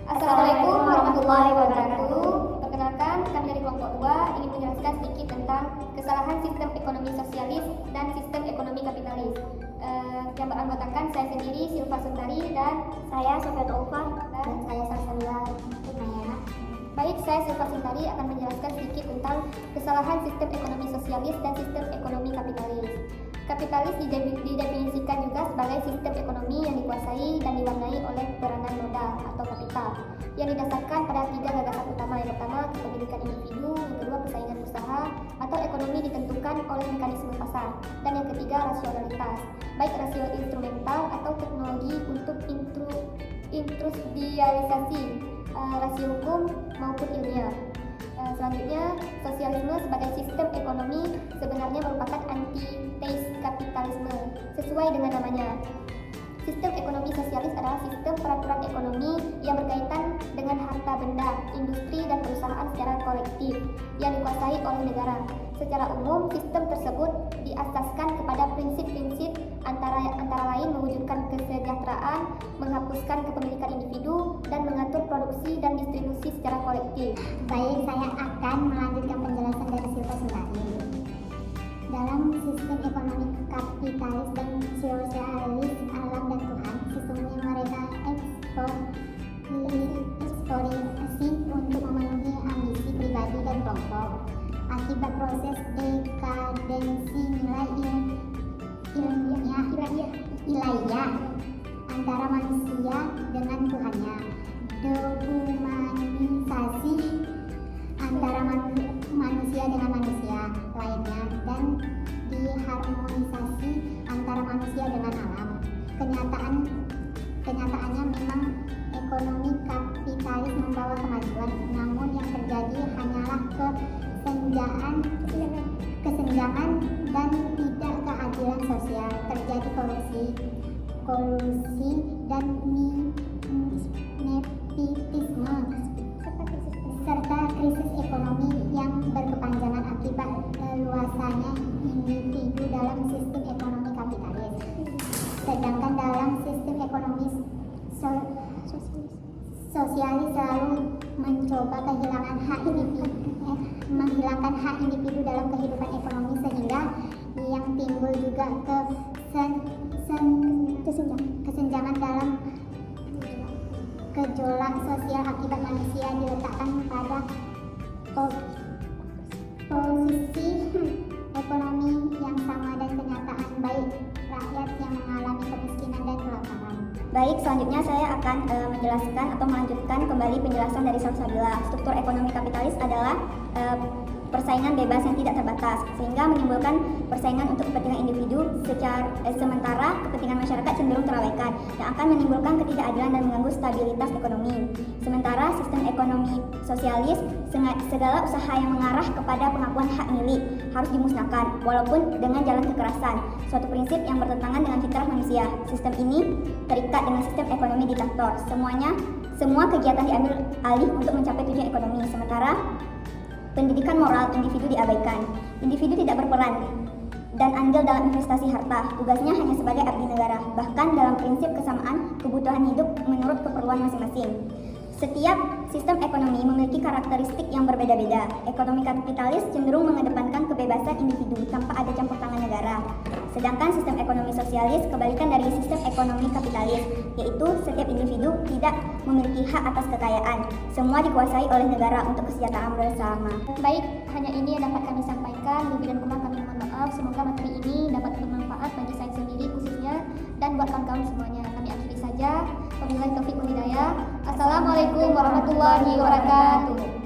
Assalamualaikum warahmatullahi wabarakatuh. Perkenalkan, kami dari kelompok 2 ingin menjelaskan sedikit tentang kesalahan sistem ekonomi sosialis dan sistem ekonomi kapitalis. Yang beranggotakan saya sendiri, Silva Sundari, dan Saya Sofia Ulfa dan saya Salsabila Purnayana. Baik, saya Silva Sundari akan menjelaskan sedikit tentang kesalahan sistem ekonomi sosialis dan sistem ekonomi kapitalis. Kapitalis didefinisikan juga sebagai sistem ekonomi yang dikuasai dan diwarnai oleh peranan modal atau kapital yang didasarkan pada 3 gagasan utama. Yang pertama, kepemilikan individu, yang kedua, persaingan usaha atau ekonomi ditentukan oleh mekanisme pasar, dan yang ketiga, rasionalitas, baik rasio instrumental atau teknologi untuk industrialisasi, rasio hukum maupun ilmiah. Selanjutnya, sosialisme sebagai sistem ekonomi sebenarnya merupakan antitesis kapitalisme sesuai dengan namanya. Sistem ekonomi sosialis adalah sistem peraturan ekonomi yang berkaitan dengan harta benda, industri, dan perusahaan secara kolektif yang dikuasai oleh negara. Secara umum, sistem tersebut diasaskan kepada prinsip-prinsip antara lain mewujudkan kesejahteraan, menghapuskan kepemilikan individu, dan mengatur produksi dan distribusi secara kolektif. Baik, saya akan melanjutkan penjelasan dari Silva Sundari. Dalam sistem ekonomi kapitalis dan sosialis, alam dan Tuhan sesungguhnya mereka eksploitasi untuk memenuhi ambisi pribadi dan kelompok. Akibat proses dekadensi nilai ilahiyah antara manusia dengan Tuhannya, dehumanisasi antara manusia dengan manusia lainnya, dan diharmonisasi antara manusia dengan alam. Kenyataannya memang ekonomi kapitalis membawa kemajuan, namun yang terjadi hanyalah kesenjangan dan tidak keadilan sosial. Terjadi kolusi dan nepotisme serta krisis ekonomi yang berkepanjangan akibat luasannya individu dalam sistem ekonomi kapitalis. Sedangkan dalam sistem ekonomi sosialis selalu mencoba menghilangkan hak individu dalam kehidupan ekonomi, sehingga yang timbul juga kesenjangan dalam gejolak sosial akibat manusia diletakkan pada posisi ekonomi yang sama dan kenyataan baik rakyat yang mengalami kemiskinan dan kelaparan. Baik, selanjutnya saya akan menjelaskan atau melanjutkan kembali penjelasan dari Salsabila. Struktur ekonomi kapitalis adalah persaingan bebas yang tidak terbatas, sehingga menimbulkan persaingan untuk kepentingan individu, sementara kepentingan masyarakat cenderung terabaikan, yang akan menimbulkan ketidakadilan dan mengganggu stabilitas ekonomi. Sementara sistem ekonomi sosialis, segala usaha yang mengarah kepada pengakuan hak milik harus dimusnahkan, walaupun dengan jalan kekerasan, suatu prinsip yang bertentangan dengan fitrah manusia. Sistem ini terikat dengan sistem ekonomi diktator. Semua kegiatan diambil alih untuk mencapai tujuan ekonomi, sementara pendidikan moral individu diabaikan. Individu tidak berperan dan andil dalam investasi harta. Tugasnya hanya sebagai abdi negara, bahkan dalam prinsip kesamaan kebutuhan hidup menurut keperluan masing-masing. Setiap sistem ekonomi memiliki karakteristik yang berbeda-beda. Ekonomi kapitalis cenderung mengedepankan kebebasan individu tanpa ada campur tangan negara. Sedangkan sistem ekonomi sosialis kebalikan dari sistem ekonomi kapitalis, yaitu setiap individu tidak memiliki hak atas kekayaan. Semua dikuasai oleh negara untuk kesejahteraan bersama. Baik, hanya ini yang dapat kami sampaikan. Lebih dan kurang kami mohon maaf. Semoga materi ini dapat bermanfaat bagi saya sendiri khususnya dan buat kawan-kawan semuanya. Kami akhiri saja. Wabillahi taufiq wal hidayah. Assalamualaikum warahmatullahi wabarakatuh.